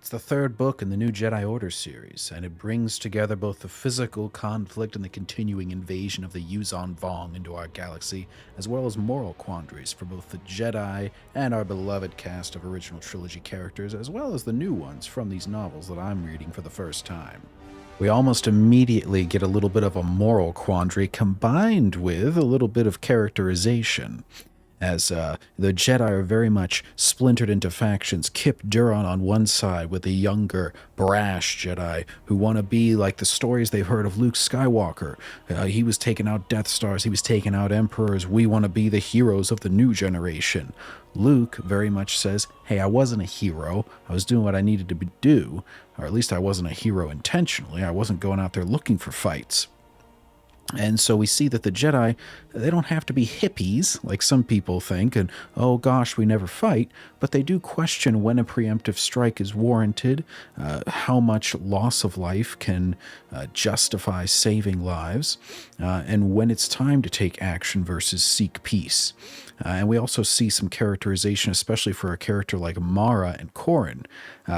It's the third book in the new Jedi Order series, and it brings together both the physical conflict and the continuing invasion of the Yuuzhan Vong into our galaxy, as well as moral quandaries for both the Jedi and our beloved cast of original trilogy characters, as well as the new ones from these novels that I'm reading for the first time. We almost immediately get a little bit of a moral quandary combined with a little bit of characterization, as the Jedi are very much splintered into factions. Kip Duron on one side with the younger, brash Jedi who want to be like the stories they've heard of Luke Skywalker. He was taking out Death Stars, he was taking out Emperors. We want to be the heroes of the new generation. Luke very much says, hey, I wasn't a hero. I was doing what I needed to do, or at least I wasn't a hero intentionally. I wasn't going out there looking for fights. And so we see that the Jedi, they don't have to be hippies, like some people think, and, oh gosh, we never fight, but they do question when a preemptive strike is warranted, how much loss of life can justify saving lives, and when it's time to take action versus seek peace. And we also see some characterization, especially for a character like Mara and Corran.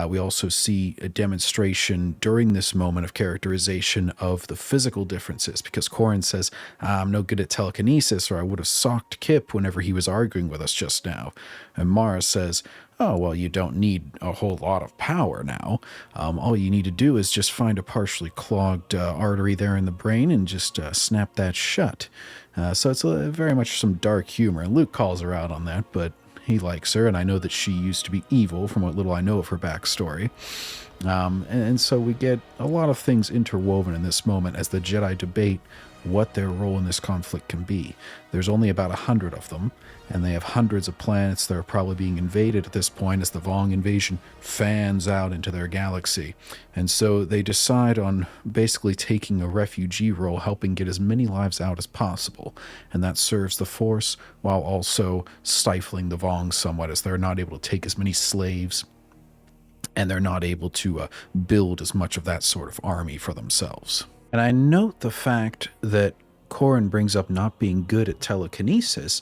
We also see a demonstration during this moment of characterization of the physical differences, because Corran says, I'm no good at telekinesis, or I would have socked Kip whenever he was arguing with us just now. And Mara says, oh, well, you don't need a whole lot of power now. All you need to do is just find a partially clogged artery there in the brain and just snap that shut. So it's very much some dark humor. And Luke calls her out on that, but he likes her, and I know that she used to be evil from what little I know of her backstory. And so we get a lot of things interwoven in this moment as the Jedi debate what their role in this conflict can be. There's only about 100 of them, and they have hundreds of planets that are probably being invaded at this point as the Vong invasion fans out into their galaxy. And so they decide on basically taking a refugee role, helping get as many lives out as possible. And that serves the Force while also stifling the Vong somewhat, as they're not able to take as many slaves, and they're not able to build as much of that sort of army for themselves. And I note the fact that Corran brings up not being good at telekinesis,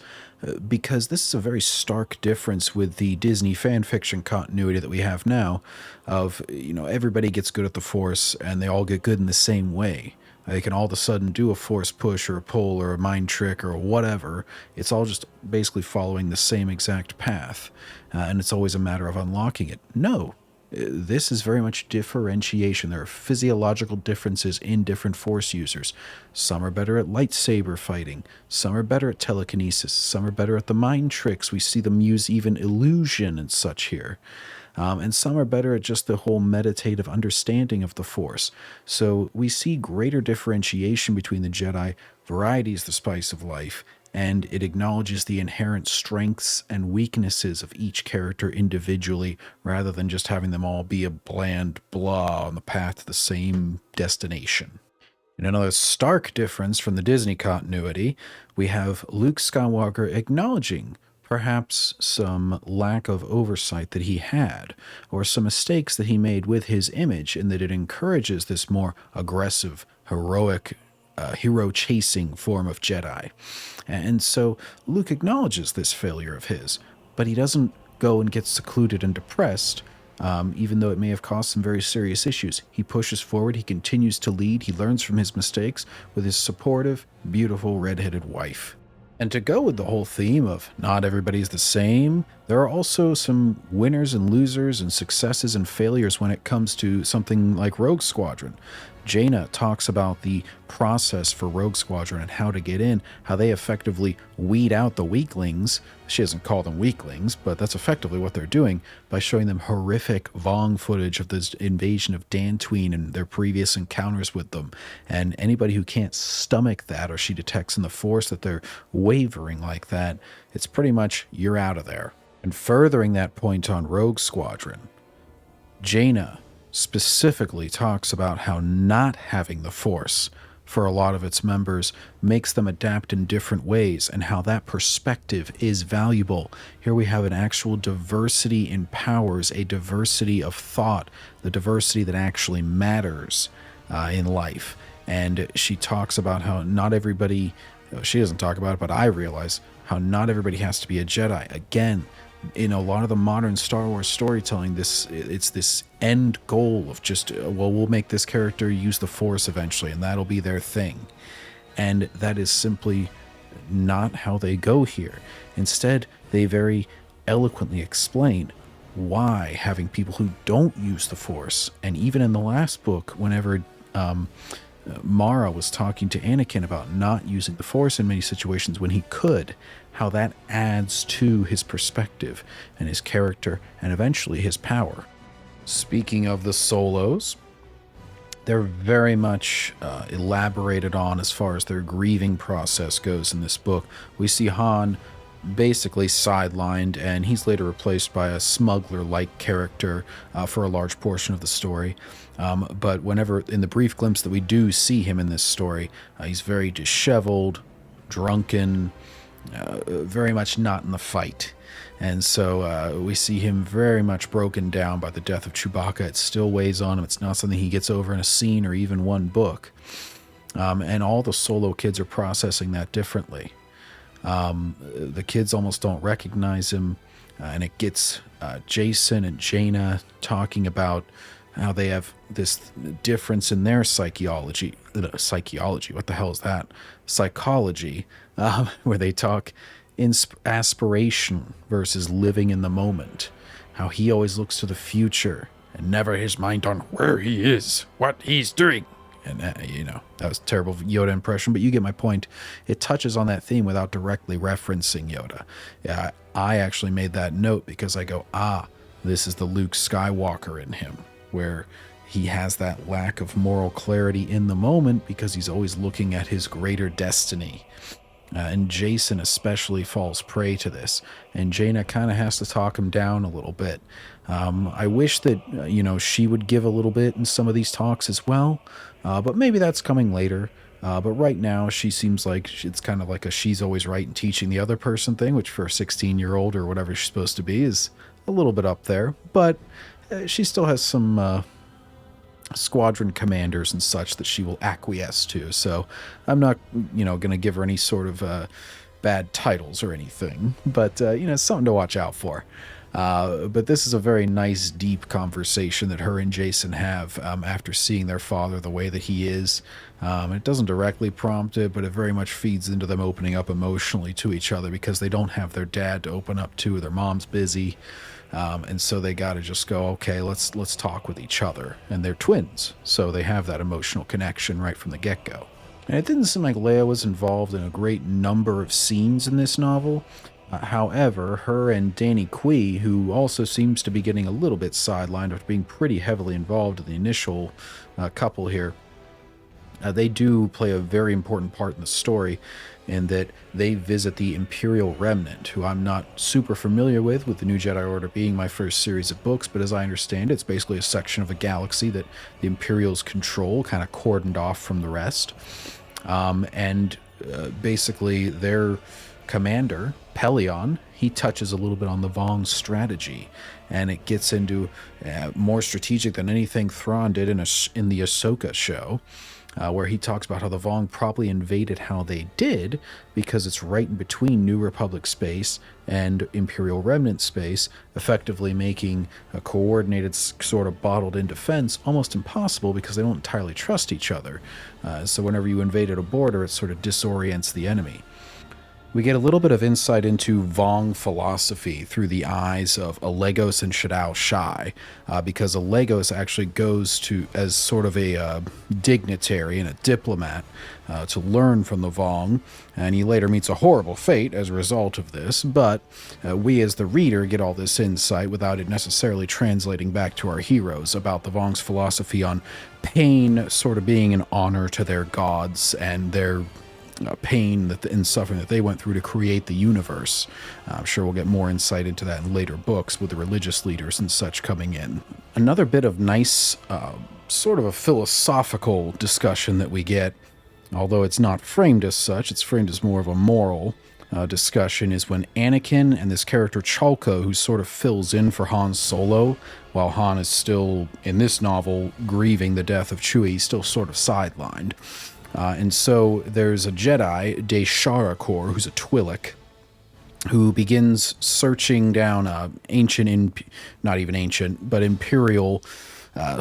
because this is a very stark difference with the Disney fan fiction continuity that we have now of, everybody gets good at the Force and they all get good in the same way. They can all of a sudden do a Force push or a pull or a mind trick or whatever. It's all just basically following the same exact path, and it's always a matter of unlocking it. No. This is very much differentiation. There are physiological differences in different Force users. Some are better at lightsaber fighting. Some are better at telekinesis. Some are better at the mind tricks. We see them use even illusion and such here. And some are better at just the whole meditative understanding of the Force. So we see greater differentiation between the Jedi. Variety is the spice of life, and it acknowledges the inherent strengths and weaknesses of each character individually, rather than just having them all be a bland blah on the path to the same destination. In another stark difference from the Disney continuity, we have Luke Skywalker acknowledging perhaps some lack of oversight that he had, or some mistakes that he made with his image, in that it encourages this more aggressive, heroic, hero-chasing form of Jedi. And so Luke acknowledges this failure of his, but he doesn't go and get secluded and depressed, even though it may have caused some very serious issues. He pushes forward, he continues to lead, he learns from his mistakes with his supportive, beautiful, red-headed wife. And to go with the whole theme of not everybody's the same, there are also some winners and losers and successes and failures when it comes to something like Rogue Squadron. Jaina talks about the process for Rogue Squadron and how to get in, how they effectively weed out the weaklings. She doesn't call them weaklings, but that's effectively what they're doing by showing them horrific Vong footage of this invasion of Dantooine and their previous encounters with them. And anybody who can't stomach that, or she detects in the Force that they're wavering like that, it's pretty much, you're out of there. And furthering that point on Rogue Squadron, Jaina specifically talks about how not having the Force for a lot of its members makes them adapt in different ways, and how that perspective is valuable. Here we have an actual diversity in powers, a diversity of thought, the diversity that actually matters in life. And she talks about how not everybody, she doesn't talk about it, but I realize how not everybody has to be a Jedi. Again, in a lot of the modern Star Wars storytelling, it's this end goal of just, well, we'll make this character use the Force eventually, and that'll be their thing. And that is simply not how they go here. Instead, they very eloquently explain why having people who don't use the Force, and even in the last book, whenever Mara was talking to Anakin about not using the Force in many situations when he could, how that adds to his perspective and his character and eventually his power. Speaking of the Solos, they're very much elaborated on as far as their grieving process goes in this book. We see Han basically sidelined, and he's later replaced by a smuggler-like character for a large portion of the story. But whenever, in the brief glimpse that we do see him in this story, he's very disheveled, drunken, very much not in the fight. And so we see him very much broken down by the death of Chewbacca. It still weighs on him. It's not something he gets over in a scene or even one book. And all the Solo kids are processing that differently. The kids almost don't recognize him, and it gets Jason and Jaina talking about how they have this difference in their psychology, what the hell is that? Psychology, where they talk aspiration versus living in the moment, how he always looks to the future and never his mind on where he is, what he's doing. And, that was a terrible Yoda impression, but you get my point. It touches on that theme without directly referencing Yoda. Yeah, I actually made that note because I go, this is the Luke Skywalker in him, where he has that lack of moral clarity in the moment because he's always looking at his greater destiny. And Jason especially falls prey to this, and Jaina kind of has to talk him down a little bit. I wish that, she would give a little bit in some of these talks as well, but maybe that's coming later. But right now, she seems like it's kind of like a she's always right and teaching the other person thing, which for a 16-year-old or whatever she's supposed to be is a little bit up there. But she still has some squadron commanders and such that she will acquiesce to. So I'm not, going to give her any sort of bad titles or anything. But, it's something to watch out for. But this is a very nice, deep conversation that her and Jason have after seeing their father the way that he is. It doesn't directly prompt it, but it very much feeds into them opening up emotionally to each other because they don't have their dad to open up to. Their mom's busy. And so they got to just go, okay, let's talk with each other. And they're twins, so they have that emotional connection right from the get-go. And it didn't seem like Leia was involved in a great number of scenes in this novel. However, her and Danny Quee, who also seems to be getting a little bit sidelined after being pretty heavily involved in the initial couple here, they do play a very important part in the story in that they visit the Imperial Remnant, who I'm not super familiar with the New Jedi Order being my first series of books, but as I understand it, it's basically a section of a galaxy that the Imperials control, kind of cordoned off from the rest. Basically their commander, Pelion, he touches a little bit on the Vong strategy, and it gets into more strategic than anything Thrawn did in the Ahsoka show, where he talks about how the Vong probably invaded how they did because it's right in between New Republic space and Imperial Remnant space, effectively making a coordinated sort of bottled-in defense almost impossible because they don't entirely trust each other. So whenever you invaded a border, it sort of disorients the enemy. We get a little bit of insight into Vong philosophy through the eyes of Alegos and Shaddai Shai, because Alegos actually goes to as sort of a dignitary and a diplomat to learn from the Vong, and he later meets a horrible fate as a result of this, but we as the reader get all this insight without it necessarily translating back to our heroes about the Vong's philosophy on pain sort of being an honor to their gods and their pain and suffering that they went through to create the universe. I'm sure we'll get more insight into that in later books with the religious leaders and such coming in. Another bit of nice, sort of a philosophical discussion that we get, although it's not framed as such, it's framed as more of a moral discussion, is when Anakin and this character Chalko, who sort of fills in for Han Solo, while Han is still, in this novel, grieving the death of Chewie, he's still sort of sidelined. And so there's a Jedi, De Sharakor, who's a Twi'lek, who begins searching down not even ancient, but imperial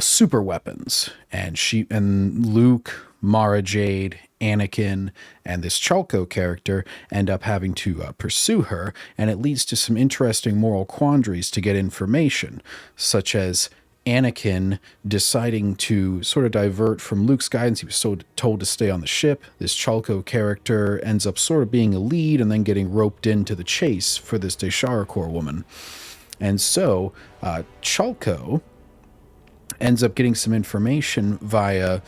super weapons. And Luke, Mara Jade, Anakin, and this Chalco character end up having to pursue her, and it leads to some interesting moral quandaries to get information, such as Anakin deciding to sort of divert from Luke's guidance. He was told to stay on the ship. This Chalco character ends up sort of being a lead and then getting roped into the chase for this Desharakor woman. And so Chalco ends up getting some information via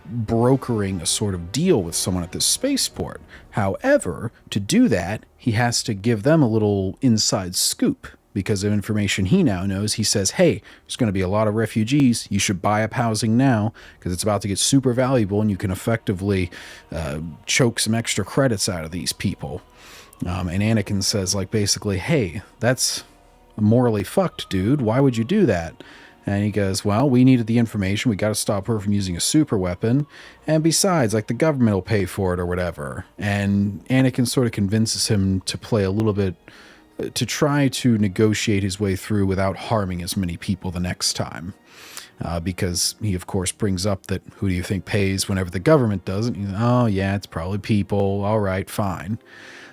brokering a sort of deal with someone at this spaceport. However, to do that, he has to give them a little inside scoop. Because of information he now knows, he says, hey, there's going to be a lot of refugees. You should buy up housing now because it's about to get super valuable and you can effectively choke some extra credits out of these people. And Anakin says, like, basically, hey, that's morally fucked, dude. Why would you do that? And he goes, well, we needed the information. We got to stop her from using a super weapon. And besides, like, the government will pay for it or whatever. And Anakin sort of convinces him to play a little bit, to try to negotiate his way through without harming as many people the next time. Because he, of course, brings up that who do you think pays whenever the government doesn't? He's, oh, yeah, it's probably people. All right, fine.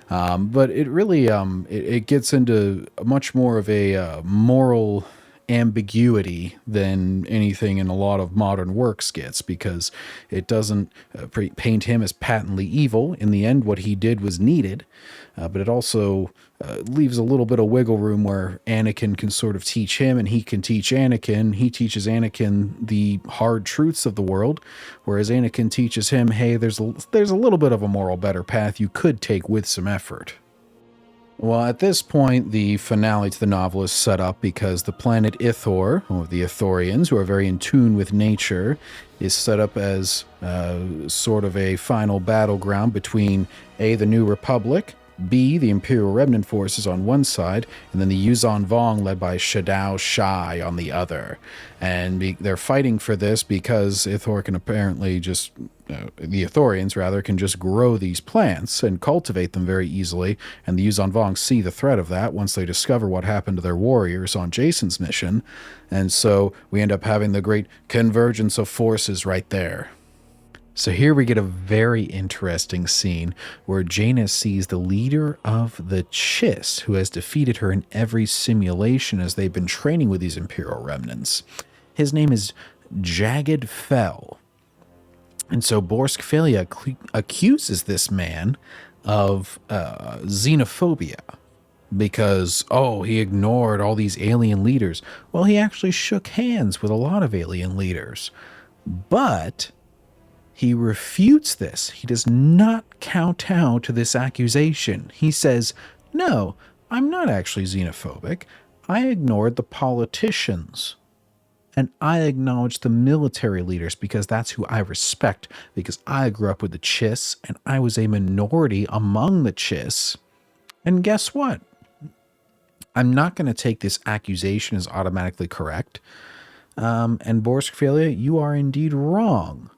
But it really, it gets into much more of a moral ambiguity than anything in a lot of modern works gets, because it doesn't paint him as patently evil. In the end, what he did was needed, but it also leaves a little bit of wiggle room where Anakin can sort of teach him and he can teach Anakin. He teaches Anakin the hard truths of the world, whereas Anakin teaches him, hey, there's a little bit of a moral better path you could take with some effort. Well, at this point, the finale to the novel is set up because the planet Ithor, or the Ithorians, who are very in tune with nature, is set up as sort of a final battleground between A, the New Republic, B, the Imperial Remnant forces on one side, and then the Yuzon Vong led by Shadao Shai on the other. And they're fighting for this because Ithor can apparently just, the Ithorians rather, can just grow these plants and cultivate them very easily, and the Yuzon Vong see the threat of that once they discover what happened to their warriors on Jason's mission, and so we end up having the great convergence of forces right there. So here we get a very interesting scene where Jaina sees the leader of the Chiss, who has defeated her in every simulation as they've been training with these Imperial remnants. His name is Jagged Fell. And so Borskfelia accuses this man of xenophobia because, he ignored all these alien leaders. Well, he actually shook hands with a lot of alien leaders. But he refutes this. He does not kowtow to this accusation. He says, no, I'm not actually xenophobic. I ignored the politicians. And I acknowledge the military leaders because that's who I respect, because I grew up with the Chiss and I was a minority among the Chiss. And guess what? I'm not going to take this accusation as automatically correct. And Borskfelia, you are indeed wrong.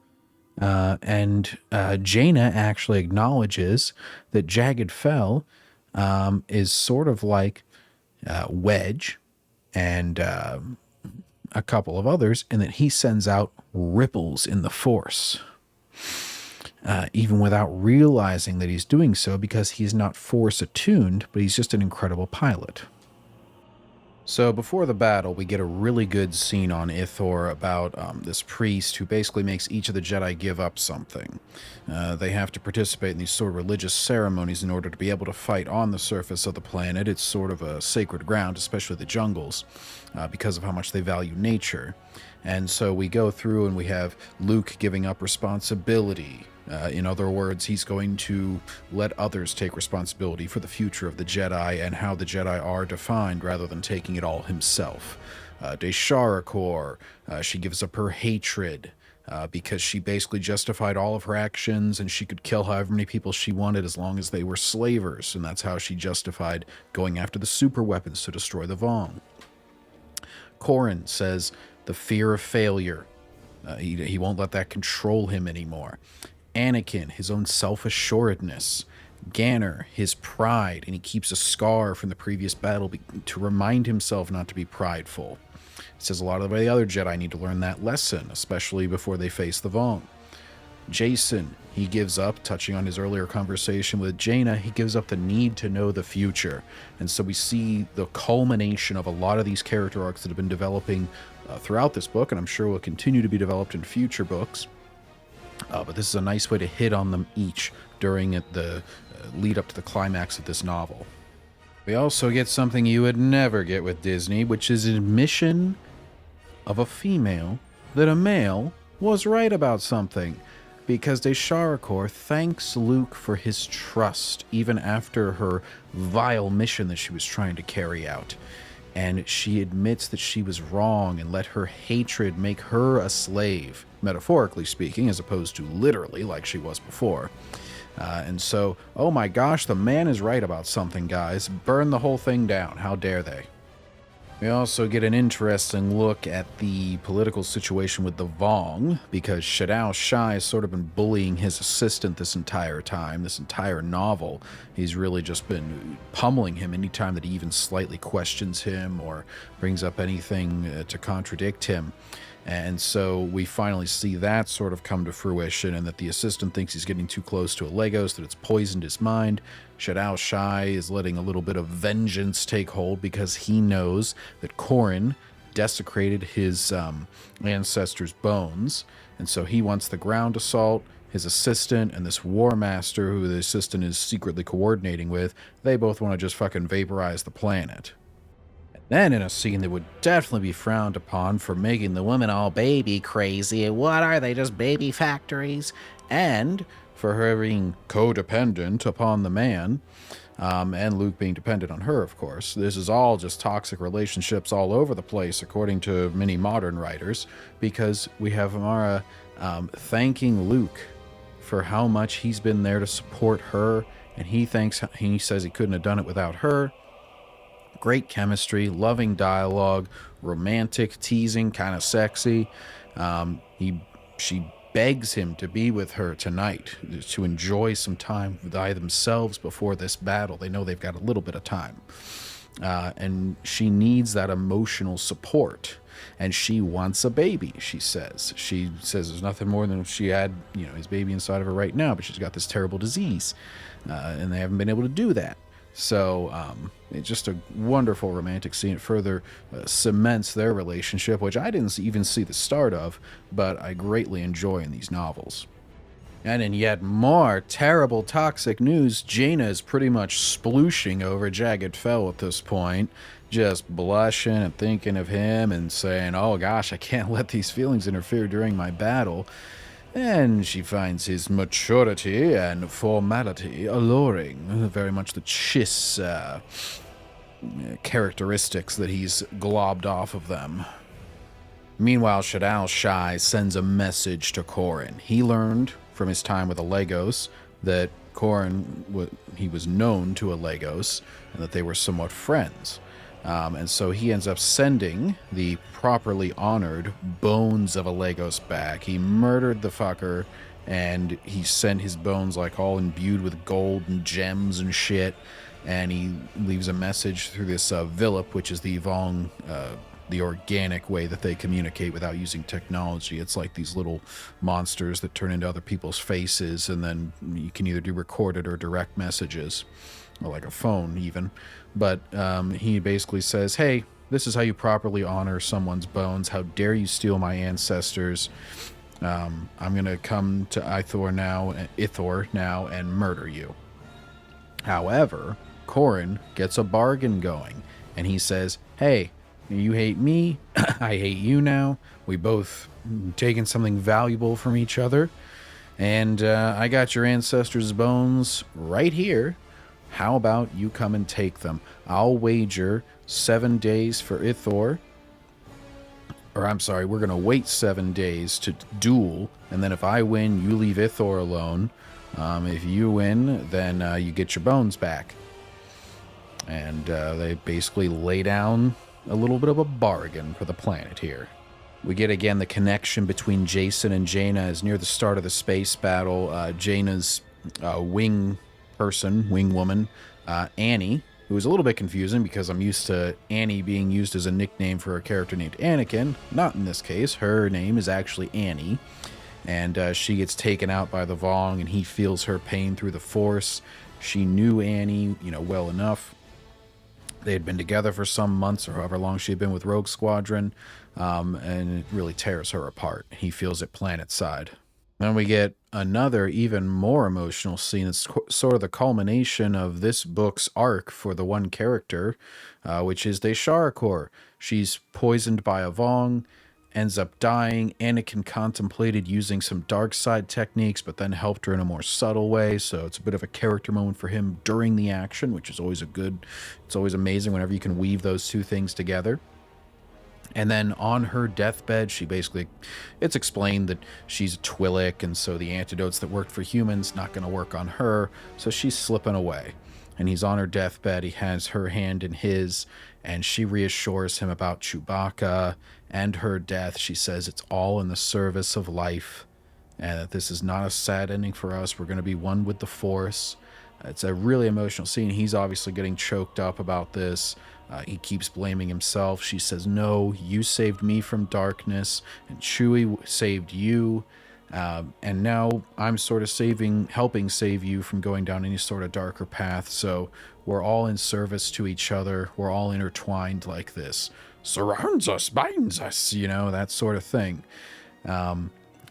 And Jaina actually acknowledges that Jagged Fell is sort of like Wedge and a couple of others, and that he sends out ripples in the Force, even without realizing that he's doing so because he's not Force attuned, but he's just an incredible pilot. So before the battle, we get a really good scene on Ithor about this priest who basically makes each of the Jedi give up something. They have to participate in these sort of religious ceremonies in order to be able to fight on the surface of the planet. It's sort of a sacred ground, especially the jungles, because of how much they value nature. And so we go through and we have Luke giving up responsibility. In other words, he's going to let others take responsibility for the future of the Jedi and how the Jedi are defined rather than taking it all himself. Desharakor, she gives up her hatred because she basically justified all of her actions and she could kill however many people she wanted as long as they were slavers, and that's how she justified going after the super weapons to destroy the Vong. Corran says the fear of failure. He won't let that control him anymore. Anakin, his own self-assuredness. Ganner, his pride, and he keeps a scar from the previous battle to remind himself not to be prideful. He says a lot of the other Jedi need to learn that lesson, especially before they face the Vong. Jason, he gives up, touching on his earlier conversation with Jaina, he gives up the need to know the future. And so we see the culmination of a lot of these character arcs that have been developing throughout this book, and I'm sure will continue to be developed in future books. But this is a nice way to hit on them each during the lead up to the climax of this novel. We also get something you would never get with Disney, which is an admission of a female that a male was right about something. Because Desharakor thanks Luke for his trust, even after her vile mission that she was trying to carry out. And she admits that she was wrong and let her hatred make her a slave, metaphorically speaking, as opposed to literally like she was before. And so, oh my gosh, the man is right about something, guys. Burn the whole thing down. How dare they? We also get an interesting look at the political situation with the Vong, because Shadao Shai has sort of been bullying his assistant this entire time, this entire novel. He's really just been pummeling him anytime that he even slightly questions him or brings up anything to contradict him. And so we finally see that sort of come to fruition, and that the assistant thinks he's getting too close to a Legos, that it's poisoned his mind. Shadao Shai is letting a little bit of vengeance take hold because he knows that Corrin desecrated his ancestors' bones, and so he wants the ground assault. His assistant and this war master, who the assistant is secretly coordinating with, they both want to just fucking vaporize the planet. Then in a scene that would definitely be frowned upon for making the women all baby crazy, what are they, just baby factories? And for her being codependent upon the man, and Luke being dependent on her, of course. This is all just toxic relationships all over the place, according to many modern writers, because we have Amara thanking Luke for how much he's been there to support her, and he says he couldn't have done it without her. Great chemistry, loving dialogue, romantic, teasing, kind of sexy. She begs him to be with her tonight, to enjoy some time by themselves before this battle. They know they've got a little bit of time. And she needs that emotional support. And she wants a baby, she says. She says there's nothing more than if she had, his baby inside of her right now, but she's got this terrible disease. And they haven't been able to do that. So it's just a wonderful romantic scene. It further cements their relationship, which I didn't even see the start of, but I greatly enjoy in these novels. And in yet more terrible toxic news, Jaina is pretty much splooshing over Jagged Fell at this point, just blushing and thinking of him and saying, oh gosh, I can't let these feelings interfere during my battle. And she finds his maturity and formality alluring, very much the Chiss characteristics that he's globbed off of them. Meanwhile, Shadao Shai sends a message to Corrin. He learned from his time with the Legos that Corrin, he was known to a Legos, and that they were somewhat friends. And so he ends up sending the properly honored bones of a Legos back. He murdered the fucker, and he sent his bones like all imbued with gold and gems and shit. And he leaves a message through this Villip, which is the Vong, the organic way that they communicate without using technology. It's like these little monsters that turn into other people's faces, and then you can either do recorded or direct messages, or like a phone even. But he basically says, hey, this is how you properly honor someone's bones. How dare you steal my ancestors? I'm going to come to Ithor now and murder you. However, Corrin gets a bargain going, and he says, hey, you hate me, I hate you now. We both taken something valuable from each other, and I got your ancestors' bones right here. How about you come and take them? I'll wager 7 days for Ithor. Or I'm sorry, we're going to wait 7 days to duel, and then if I win, you leave Ithor alone. If you win, then you get your bones back. And they basically lay down a little bit of a bargain for the planet here. We get again the connection between Jason and Jaina as near the start of the space battle. Jaina's wing person, wing woman, Annie, who is a little bit confusing because I'm used to Annie being used as a nickname for a character named Anakin. Not in this case. Her name is actually Annie. And she gets taken out by the Vong, and he feels her pain through the Force. She knew Annie, well enough. They had been together for some months or however long she had been with Rogue Squadron, and it really tears her apart. He feels it planet-side. Then we get another even more emotional scene. It's sort of the culmination of this book's arc for the one character, which is Desharakor. She's poisoned by a Vong, ends up dying. Anakin contemplated using some dark side techniques, but then helped her in a more subtle way. So it's a bit of a character moment for him during the action, which is always it's always amazing whenever you can weave those two things together. And then on her deathbed, it's explained that she's a Twi'lek, and so the antidotes that worked for humans, not going to work on her, so she's slipping away. And he's on her deathbed, he has her hand in his, and she reassures him about Chewbacca and her death. She says it's all in the service of life, and that this is not a sad ending for us. We're going to be one with the Force. It's a really emotional scene. He's obviously getting choked up about this. He keeps blaming himself. She says, no, you saved me from darkness, and Chewie saved you. And now I'm sort of helping save you from going down any sort of darker path. So we're all in service to each other. We're all intertwined like this. Surrounds us, binds us, that sort of thing.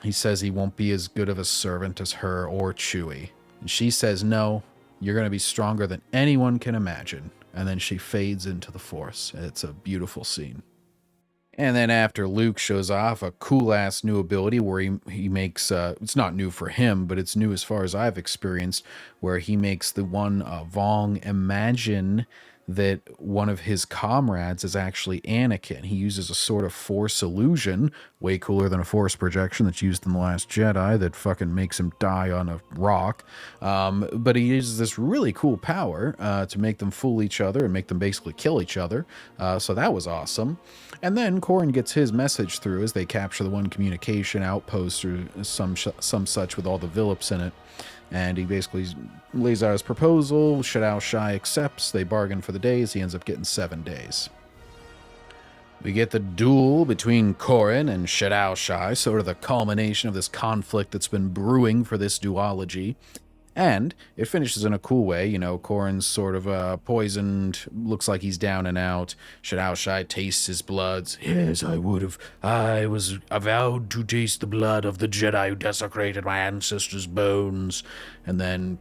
He says he won't be as good of a servant as her or Chewie. And she says, no, you're going to be stronger than anyone can imagine. And then she fades into the Force. It's a beautiful scene. And then after Luke shows off a cool-ass new ability where he makes, it's not new for him, but it's new as far as I've experienced, where he makes the one Vong imagine that one of his comrades is actually Anakin. He uses a sort of Force illusion, way cooler than a Force projection that's used in The Last Jedi that fucking makes him die on a rock. But he uses this really cool power to make them fool each other and make them basically kill each other. So that was awesome. And then Corran gets his message through as they capture the one communication outpost or some such with all the Villips in it. And he basically lays out his proposal. Shadao Shai accepts. They bargain for the days. He ends up getting 7 days. We get the duel between Corran and Shadao Shai, sort of the culmination of this conflict that's been brewing for this duology. And it finishes in a cool way. Corran's sort of poisoned, looks like he's down and out. Shadao Shai tastes his blood. Yes, I was vowed to taste the blood of the Jedi who desecrated my ancestors' bones. And then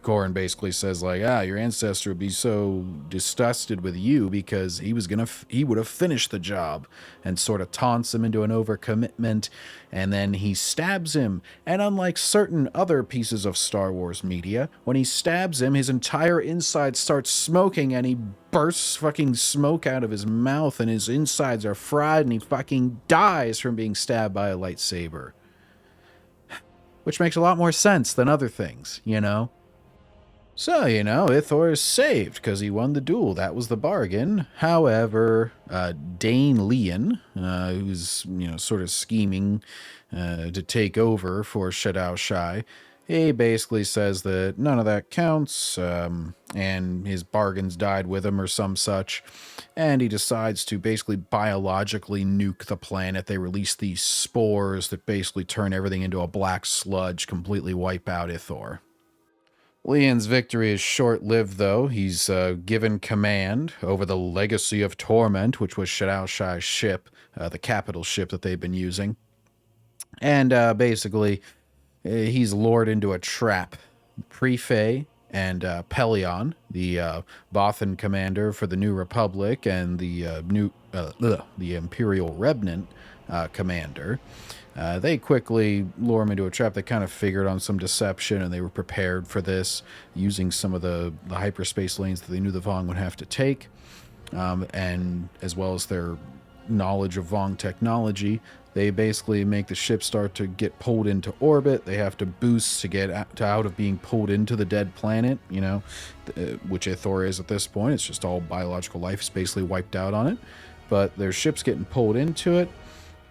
Corran basically says, your ancestor would be so disgusted with you because he would have finished the job, and sort of taunts him into an overcommitment, and then he stabs him. And unlike certain other pieces of Star Wars media, when he stabs him, his entire inside starts smoking, and he bursts fucking smoke out of his mouth, and his insides are fried, and he fucking dies from being stabbed by a lightsaber. Which makes a lot more sense than other things, So, Ithor is saved because he won the duel. That was the bargain. However, Dane Leon, who's, sort of scheming to take over for Shadao Shai, he basically says that none of that counts, and his bargains died with him or some such, and he decides to basically biologically nuke the planet. They release these spores that basically turn everything into a black sludge, completely wipe out Ithor. Leon's victory is short-lived, though. He's given command over the Legacy of Torment, which was Shadao Shai's ship, the capital ship that they've been using. And basically, he's lured into a trap. Prefei and Pelion, the Bothan commander for the New Republic, and the Imperial Remnant commander, they quickly lure him into a trap. They kind of figured on some deception, and they were prepared for this, using some of the hyperspace lanes that they knew the Vong would have to take, and as well as their knowledge of Vong technology. They basically make the ship start to get pulled into orbit. They have to boost to get out of being pulled into the dead planet, which Ithor is at this point. It's just all biological life is basically wiped out on it. But their ship's getting pulled into it,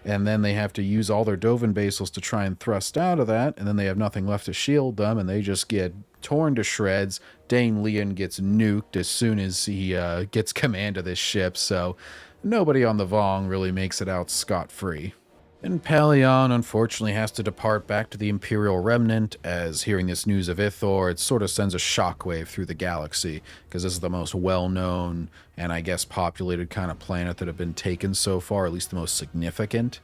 and then they have to use all their Dovin basils to try and thrust out of that, and then they have nothing left to shield them, and they just get torn to shreds. Dane Leon gets nuked as soon as he gets command of this ship, so nobody on the Vong really makes it out scot-free. And Pelion unfortunately has to depart back to the Imperial Remnant, as hearing this news of Ithor, it sort of sends a shockwave through the galaxy, because this is the most well-known and I guess populated kind of planet that have been taken so far, at least the most significant.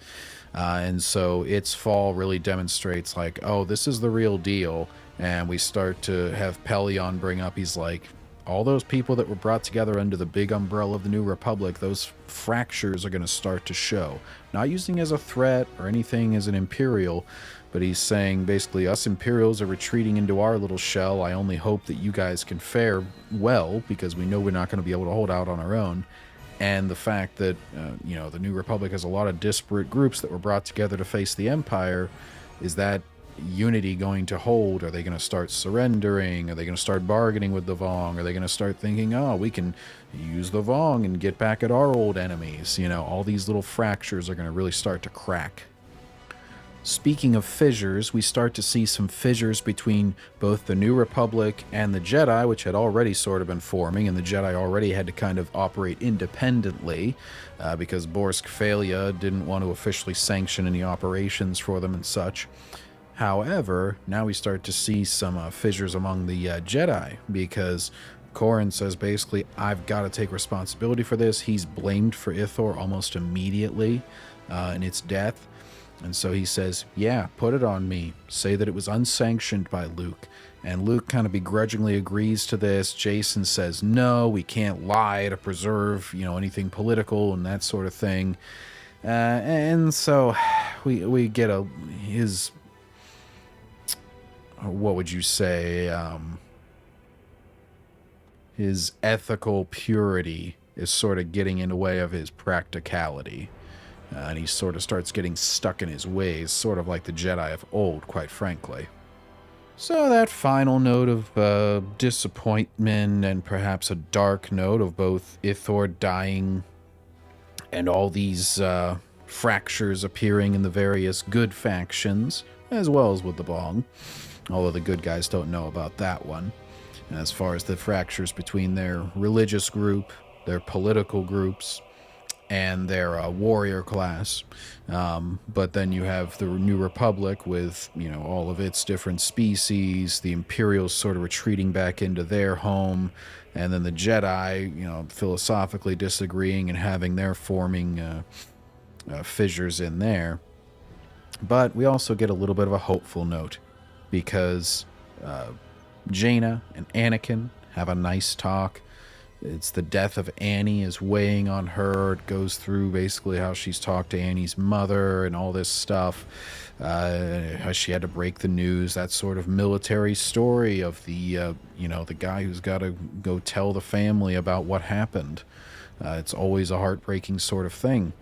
And so its fall really demonstrates like, oh, this is the real deal. And we start to have Pelion bring up, he's like, all those people that were brought together under the big umbrella of the New Republic, those fractures are going to start to show. Not using as a threat or anything as an Imperial, but he's saying basically us Imperials are retreating into our little shell. I only hope that you guys can fare well, because we know we're not going to be able to hold out on our own. And the fact that, the New Republic has a lot of disparate groups that were brought together to face the Empire, is that unity going to hold? Are they going to start surrendering? Are they going to start bargaining with the Vong? Are they going to start thinking, oh, we can use the Vong and get back at our old enemies? All these little fractures are going to really start to crack. Speaking of fissures, we start to see some fissures between both the New Republic and the Jedi, which had already sort of been forming, and the Jedi already had to kind of operate independently because Borsk Phalia didn't want to officially sanction any operations for them and such. However, now we start to see some fissures among the Jedi, because Corran says basically, I've got to take responsibility for this. He's blamed for Ithor almost immediately in its death. And so he says, yeah, put it on me. Say that it was unsanctioned by Luke. And Luke kind of begrudgingly agrees to this. Jason says, no, we can't lie to preserve, anything political and that sort of thing. And so we get his... what would you say, his ethical purity is sort of getting in the way of his practicality. And he sort of starts getting stuck in his ways, sort of like the Jedi of old, quite frankly. So that final note of disappointment and perhaps a dark note of both Ithor dying and all these fractures appearing in the various good factions, as well as with the Vong. Although the good guys don't know about that one. As far as the fractures between their religious group, their political groups, and their warrior class. But then you have the New Republic with, all of its different species, the Imperials sort of retreating back into their home, and then the Jedi, philosophically disagreeing and having their forming fissures in there. But we also get a little bit of a hopeful note, because Jaina and Anakin have a nice talk. It's the death of Annie is weighing on her. It goes through basically how she's talked to Annie's mother and all this stuff. How she had to break the news, that sort of military story of the, the guy who's got to go tell the family about what happened. It's always a heartbreaking sort of thing.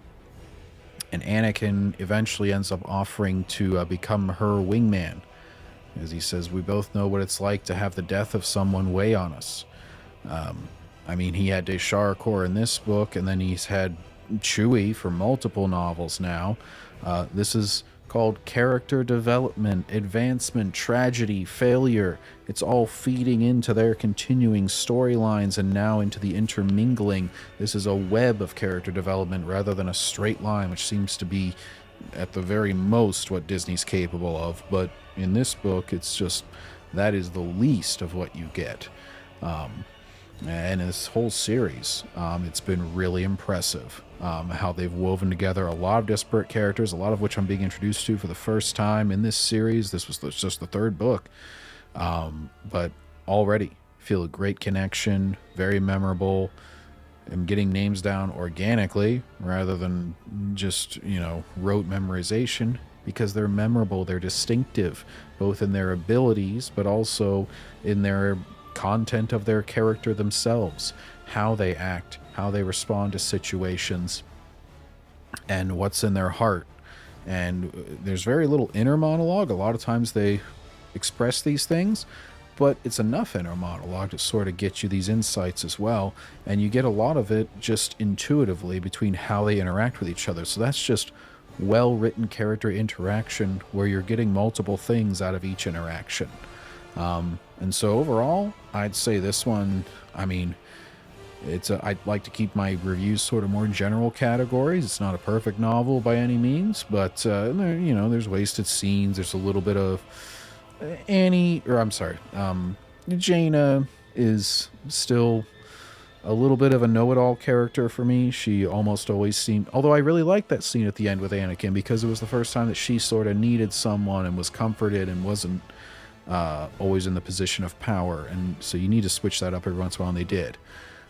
And Anakin eventually ends up offering to become her wingman. As he says, we both know what it's like to have the death of someone weigh on us. He had Desharcourt in this book, and then he's had Chewie for multiple novels now. This is called character development, advancement, tragedy, failure. It's all feeding into their continuing storylines and now into the intermingling. This is a web of character development rather than a straight line, which seems to be at the very most what Disney's capable of. But in this book, it's just, that is the least of what you get. And this whole series, it's been really impressive how they've woven together a lot of disparate characters, a lot of which I'm being introduced to for the first time in this series. This was just the third book. But already feel a great connection, very memorable. I'm getting names down organically rather than just, rote memorization, because they're memorable, they're distinctive, both in their abilities, but also in their content of their character themselves, how they act, how they respond to situations, and what's in their heart. And there's very little inner monologue. A lot of times they express these things, but it's enough inner monologue to sort of get you these insights as well. And you get a lot of it just intuitively between how they interact with each other. So that's just well-written character interaction where you're getting multiple things out of each interaction. And so overall, I'd say this one, I mean, I'd like to keep my reviews sort of more general categories. It's not a perfect novel by any means, but there's wasted scenes. There's a little bit of Jaina is still a little bit of a know-it-all character for me. She almost always seemed, although I really liked that scene at the end with Anakin because it was the first time that she sort of needed someone and was comforted and wasn't always in the position of power. And so you need to switch that up every once in a while, and they did.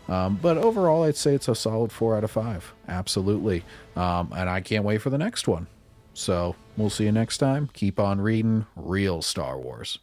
But overall, I'd say it's a solid 4 out of 5. Absolutely. And I can't wait for the next one. So we'll see you next time. Keep on reading real Star Wars.